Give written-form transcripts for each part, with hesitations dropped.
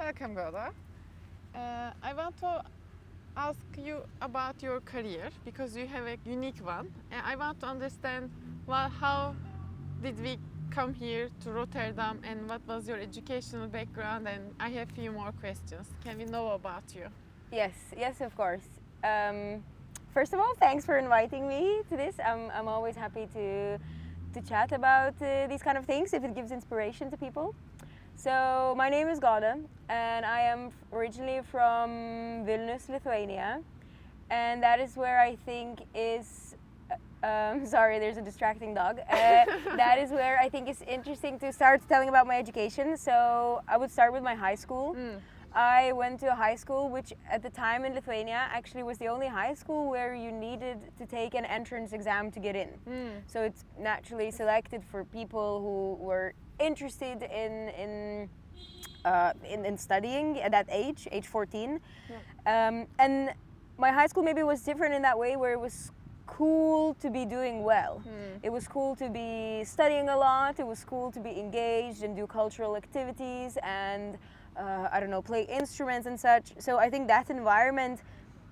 Welcome, Goda. I want to ask you about your career because you have a unique one. I want to understand how did we come here to Rotterdam and what was your educational background, and I have a few more questions. Can we know about you? Yes, of course. First of all, thanks for inviting me to this. I'm always happy to chat about these kind of things if it gives inspiration to people. So my name is Goda and I am originally from Vilnius, Lithuania, and that is where I think is sorry, there's a distracting dog. That is where I think it's interesting to start telling about my education. So I would start with my high school. I went to a high school which at the time in Lithuania actually was the only high school where you needed to take an entrance exam to get in. So it's naturally selected for people who were interested in studying at that age 14. And my high school maybe was different in that way where it was cool to be doing well. It was cool to be studying a lot, it was cool to be engaged and do cultural activities and I don't know, play instruments and such. So I think that environment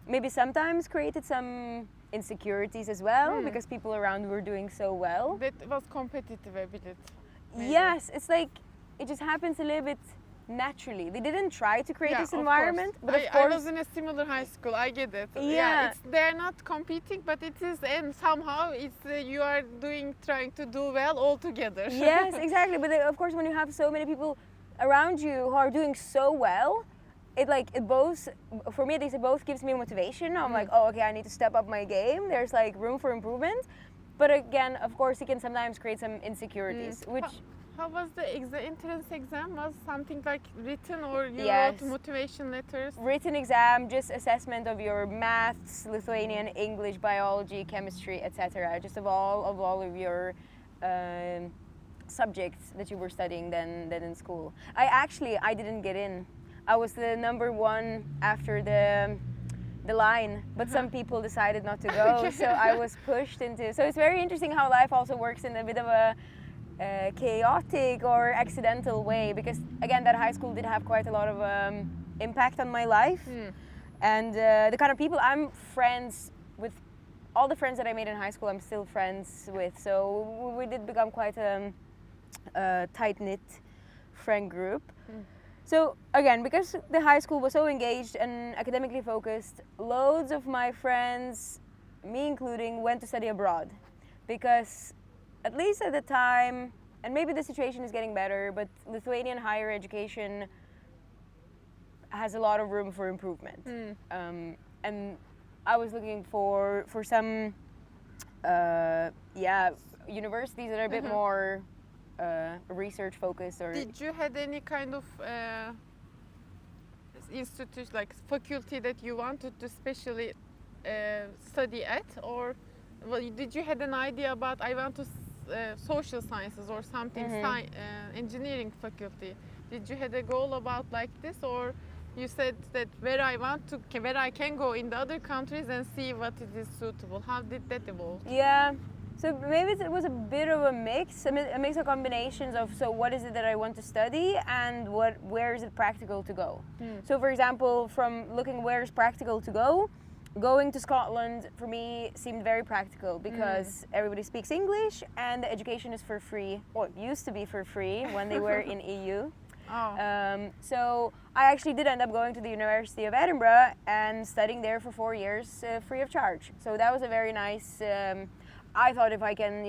maybe sometimes created some insecurities as well because people around were doing so well. That was competitive a bit. Maybe. Yes, it's like it just happens a little bit naturally. They didn't try to create this environment, but of course I was in a similar high school. I get it. Yeah, they're not competing, but it is, and somehow it's you are trying to do well all together. Yes, exactly. But of course, when you have so many people around you who are doing so well, it both, for me at least, it both gives me motivation. I'm like, oh, okay, I need to step up my game. There's like room for improvement. But again, of course, it can sometimes create some insecurities, which... How was the entrance exam? Was something like written or you Yes. wrote motivation letters? Written exam, just assessment of your maths, Lithuanian, English, biology, chemistry, etc. Just of all of your subjects that you were studying then in school. I didn't get in. I was the number one after the line, but some people decided not to go, so I was pushed into. So it's very interesting how life also works in a bit of a chaotic or accidental way, because again, that high school did have quite a lot of impact on my life. And the kind of people I'm friends with, all the friends that I made in high school I'm still friends with, so we did become quite a tight-knit friend group. So again, because the high school was so engaged and academically focused, loads of my friends, me including, went to study abroad, because at least at the time, and maybe the situation is getting better, but Lithuanian higher education has a lot of room for improvement. And I was looking for some universities that are a bit more research focused. Or did you had any kind of institute, like faculty that you wanted to specially study at, or did you had an idea about I want to social sciences or something, engineering faculty? Did you had a goal about like this, or you said that where I can go in the other countries and see what it is suitable? How did that evolve? Yeah, so maybe it was a bit of a mix of combinations of, so what is it that I want to study and where is it practical to go? So for example, from looking where is practical to go, going to Scotland for me seemed very practical because everybody speaks English and the education is for free, or it used to be for free when they were in EU. So I actually did end up going to the University of Edinburgh and studying there for 4 years free of charge. So that was a very nice, I thought if I can,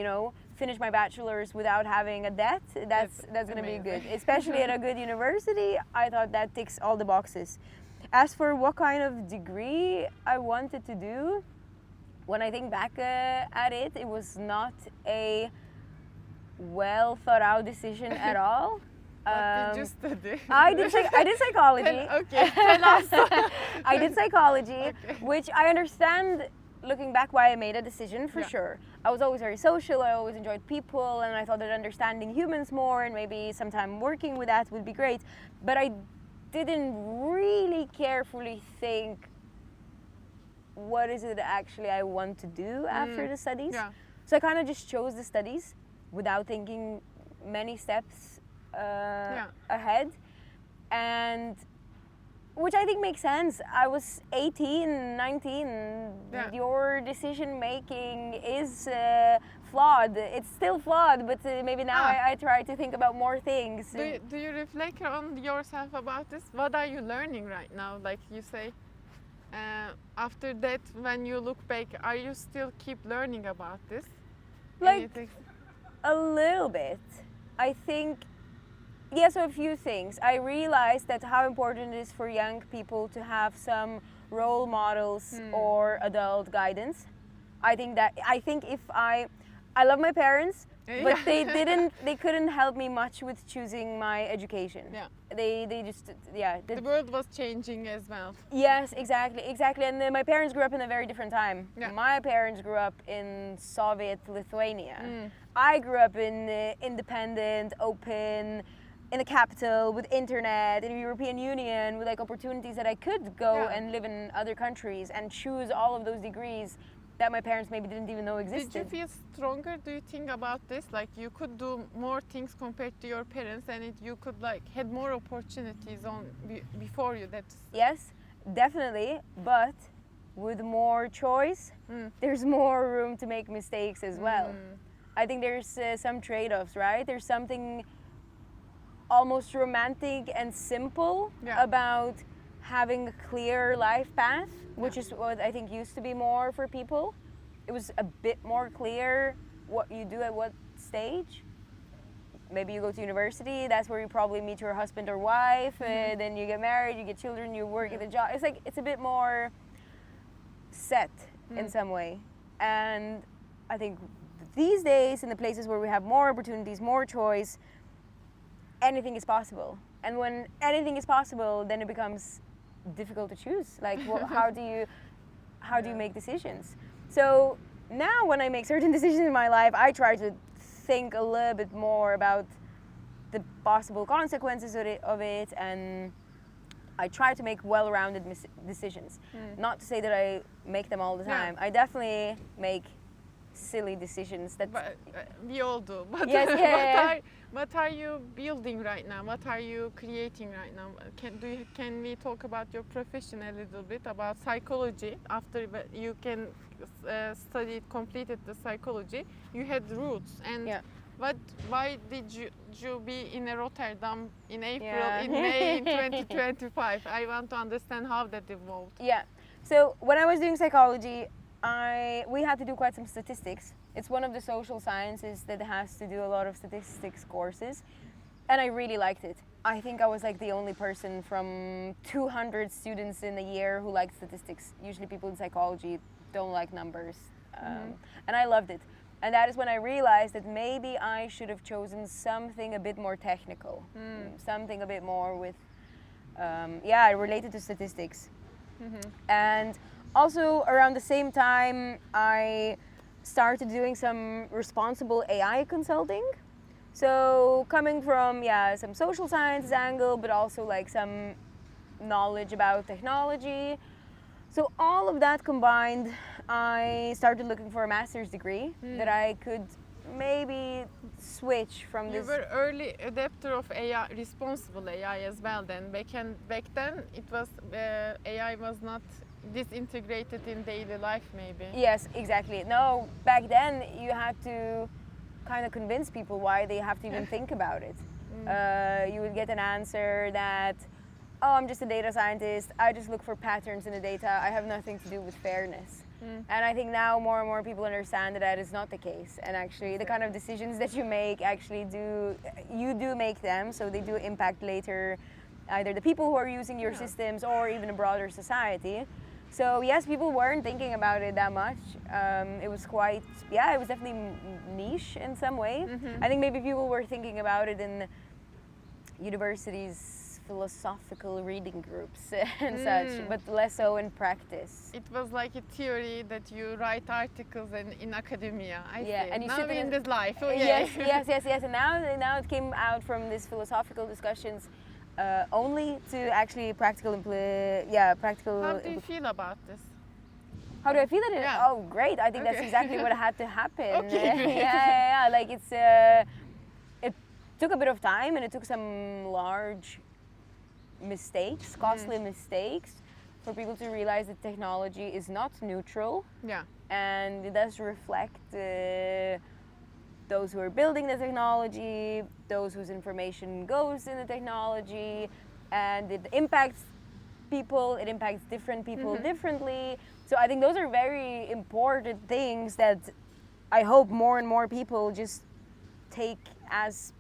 finish my bachelor's without having a debt, that's going to be good. Especially at a good university, I thought that ticks all the boxes. As for what kind of degree I wanted to do, when I think back at it, it was not a well thought out decision at all. What did you study? I did psychology. Okay, tell us. I did psychology, which I understand looking back why I made a decision for sure. I was always very social, I always enjoyed people, and I thought that understanding humans more and maybe sometime working with that would be great. But I didn't really carefully think, what is it actually I want to do after the studies? So I kind of just chose the studies without thinking many steps ahead. And which I think makes sense. I was 18, 19. Yeah. Your decision making is flawed. It's still flawed, but maybe now I try to think about more things. Do you reflect on yourself about this? What are you learning right now? Like you say, after that, when you look back, are you still keep learning about this? Like Anything? a little bit. I think, yeah, so a few things. I realized that how important it is for young people to have some role models or adult guidance. I think if I love my parents, but they couldn't help me much with choosing my education. Yeah. They just, yeah. The world was changing as well. Yes, exactly. And my parents grew up in a very different time. Yeah. My parents grew up in Soviet Lithuania. I grew up in independent, open, in the capital with internet, in the European Union, with like opportunities that I could go and live in other countries and choose all of those degrees that my parents maybe didn't even know existed. Did you feel stronger, do you think, about this? Like you could do more things compared to your parents, and you could like had more opportunities before you. That's Yes, definitely, but with more choice, there's more room to make mistakes as well. I think there's some trade-offs, right? There's something almost romantic and simple about having a clear life path, which is what I think used to be more for people. It was a bit more clear what you do at what stage. Maybe you go to university, that's where you probably meet your husband or wife, then you get married, you get children, you work at a job. It's like, it's a bit more set in some way. And I think these days, in the places where we have more opportunities, more choice, anything is possible. And when anything is possible, then it becomes difficult to choose. Like, well, how do you make decisions? So now when I make certain decisions in my life, I try to think a little bit more about the possible consequences of it, and I try to make well-rounded decisions. Not to say that I make them all the time. I definitely make silly decisions that we all do. But yes, what are you building right now? What are you creating right now? Can we talk about your profession a little bit, about psychology? After you completed the psychology, you had roots, and why did you be in Rotterdam in April, in May in 2025? I want to understand how that evolved. Yeah. So when I was doing psychology, we had to do quite some statistics. It's one of the social sciences that has to do a lot of statistics courses, and I really liked it. I think I was like the only person from 200 students in a year who liked statistics. Usually people in psychology don't like numbers, and I loved it. And that is when I realized that maybe I should have chosen something a bit more technical, something a bit more with, related to statistics. And also around the same time, I started doing some responsible AI consulting. So coming from some social sciences angle, but also like some knowledge about technology. So all of that combined, I started looking for a master's degree that I could maybe switch from this. You were early adapter of AI, responsible AI as well. Then back then, it was AI was not disintegrated in daily life, maybe. Yes, exactly. No, back then you had to kind of convince people why they have to even think about it. You would get an answer that, oh, I'm just a data scientist, I just look for patterns in the data, I have nothing to do with fairness. And I think now more and more people understand that is not the case, and actually the kind of decisions that you make actually you do make them, so they do impact later either the people who are using your systems or even a broader society. So yes, people weren't thinking about it that much. It was quite, it was definitely niche in some way. I think maybe people were thinking about it in universities, philosophical reading groups and such, but less so in practice. It was like a theory that you write articles in academia. I see. And you now sit in this life. Oh, yes. And now it came out from these philosophical discussions only to actually practical. How do you feel about this? How do I feel it? Yeah. Oh, great! I think that's exactly what had to happen. Okay, great. Like it took a bit of time, and it took some large mistakes, costly mistakes, for people to realize that technology is not neutral. Yeah. And it does reflect those who are building the technology, those whose information goes in the technology, and it impacts people, it impacts different people differently. So I think those are very important things that I hope more and more people just take as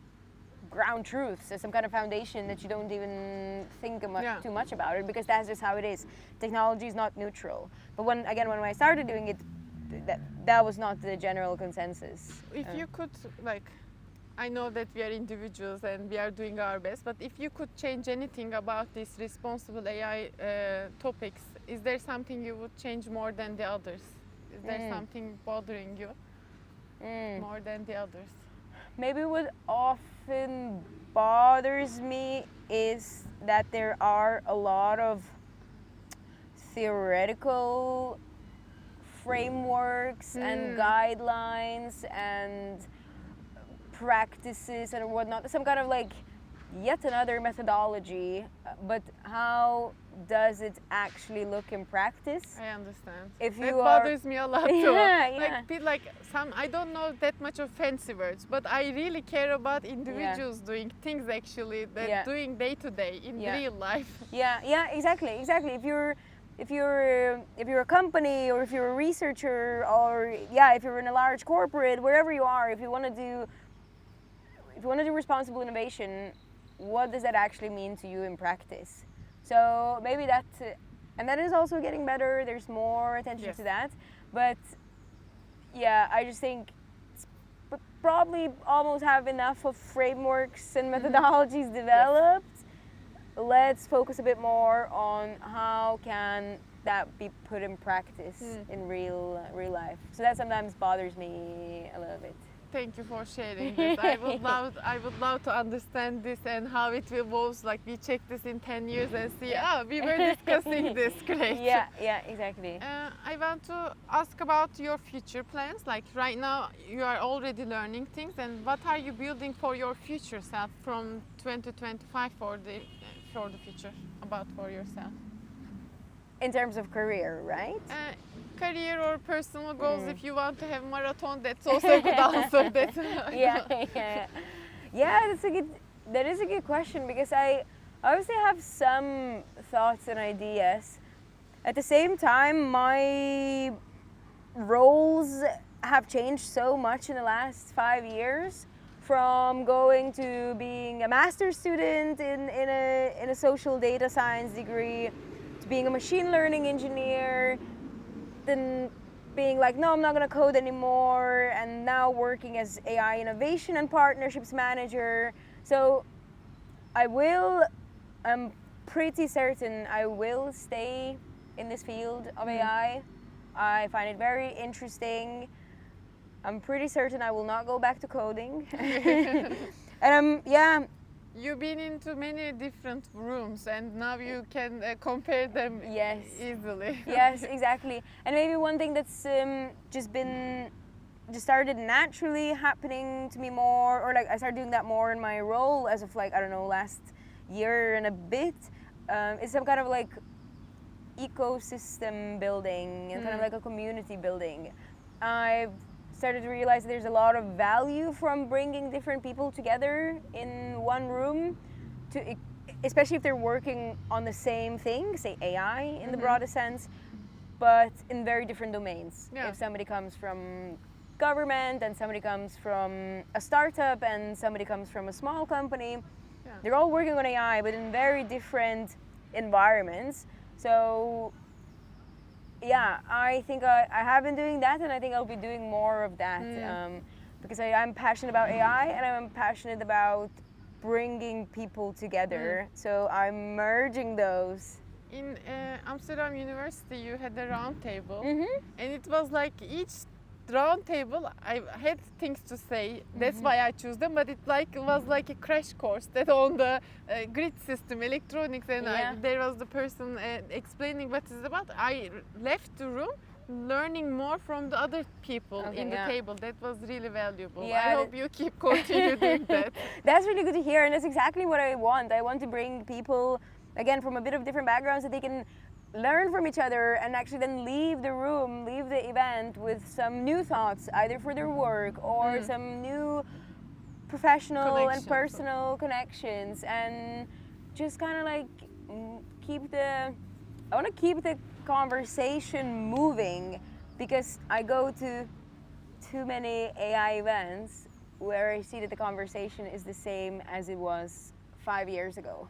ground truths, as some kind of foundation that you don't even think too much about it, because that's just how it is. Technology is not neutral. But when I started doing it, that was not the general consensus. If you could, like, I know that we are individuals and we are doing our best, but if you could change anything about these responsible AI topics, is there something you would change more than the others? Is there something bothering you more than the others? Maybe what often bothers me is that there are a lot of theoretical frameworks and guidelines and practices and whatnot, some kind of like yet another methodology, but how does it actually look in practice? I understand. If that you bothers me a lot too. Yeah. Like some, I don't know that much of fancy words, but I really care about individuals doing things actually, that doing day to day in real life. Yeah, exactly. If you're a company, or if you're a researcher, or if you're in a large corporate, wherever you are, if you want to do responsible innovation, what does that actually mean to you in practice? So maybe and that is also getting better. There's more attention to that, but I just think probably almost have enough of frameworks and methodologies developed. Let's focus a bit more on how can that be put in practice in real life. So that sometimes bothers me a little bit. Thank you for sharing this. I would love to understand this and how it evolves. Like, we check this in 10 years and see, we were discussing this. Great. Yeah, exactly. I want to ask about your future plans. Like, right now you are already learning things, and what are you building for your future self from 2025 for the future, for yourself? In terms of career, right? Career or personal goals. If you want to have marathon, that's also a good answer. That is a good question, because I obviously have some thoughts and ideas. At the same time, my roles have changed so much in the last 5 years, from going to being a master's student in a social data science degree, to being a machine learning engineer, then being like, no, I'm not going to code anymore, and now working as AI innovation and partnerships manager. So I'm pretty certain I will stay in this field of AI. I find it very interesting. I'm pretty certain I will not go back to coding. And you've been into many different rooms, and now you can compare them easily. Yes, exactly. And maybe one thing that's just started naturally happening to me more, or like I started doing that more in my role as of like, I don't know, last year and a bit, is some kind of like ecosystem building and kind of like a community building. I've started to realize that there's a lot of value from bringing different people together in one room, especially if they're working on the same thing, say AI in the broadest sense, but in very different domains. If somebody comes from government, and somebody comes from a startup, and somebody comes from a small company, they're all working on AI, but in very different environments. So I think I have been doing that, and I think I'll be doing more of that, because I'm passionate about AI, and I'm passionate about bringing people together. So I'm merging those. In Amsterdam University, you had a round table, and it was like each round table, I had things to say. That's why I chose them. But it was like a crash course that on the grid system, electronics, and there was the person explaining what it's about. I left the room learning more from the other people in the table. That was really valuable. I hope you continue doing that. That's really good to hear, and that's exactly what I want. I want to bring people again, from a bit of different backgrounds, that they can learn from each other and actually then leave the room, leave the event with some new thoughts, either for their work or some new professional and personal connections, and just kind of like I want to keep the conversation moving, because I go to too many AI events where I see that the conversation is the same as it was 5 years ago.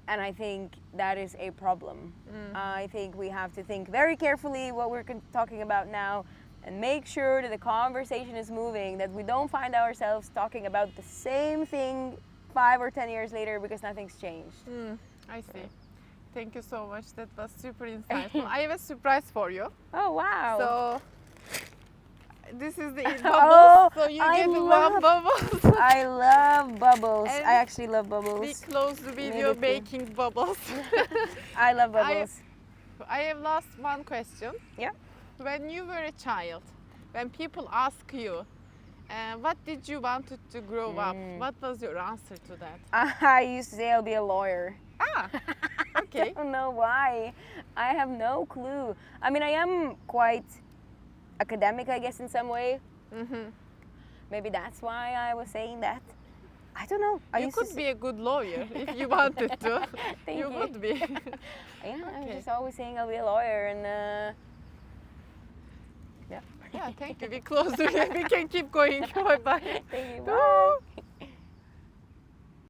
And I think that is a problem. I think we have to think very carefully what we're talking about now and make sure that the conversation is moving, that we don't find ourselves talking about the same thing 5 or 10 years later because nothing's changed. I see. Thank you so much. That was super insightful. I have a surprise for you. Oh, wow. So this is the bubbles. Oh, so you I get love- one bubbles. I love bubbles. And I actually love We bubbles. close the video Me too. baking bubbles. I love bubbles. I have lost one question. Yeah. When you were a child, when people ask you, what did you want to grow up? What was your answer to that? I used to say I'll be a lawyer. Ah, okay. I don't know why. I have no clue. I mean, I am quite academic, I guess, in some way. Maybe that's why I was saying that. I don't know. You could be a good lawyer if you wanted to. Thank you you. would be. Yeah, I'm Okay. just always saying I'll be a lawyer, and Yeah, thank you. We close the video. We can keep going. Bye bye. thank you. Bye.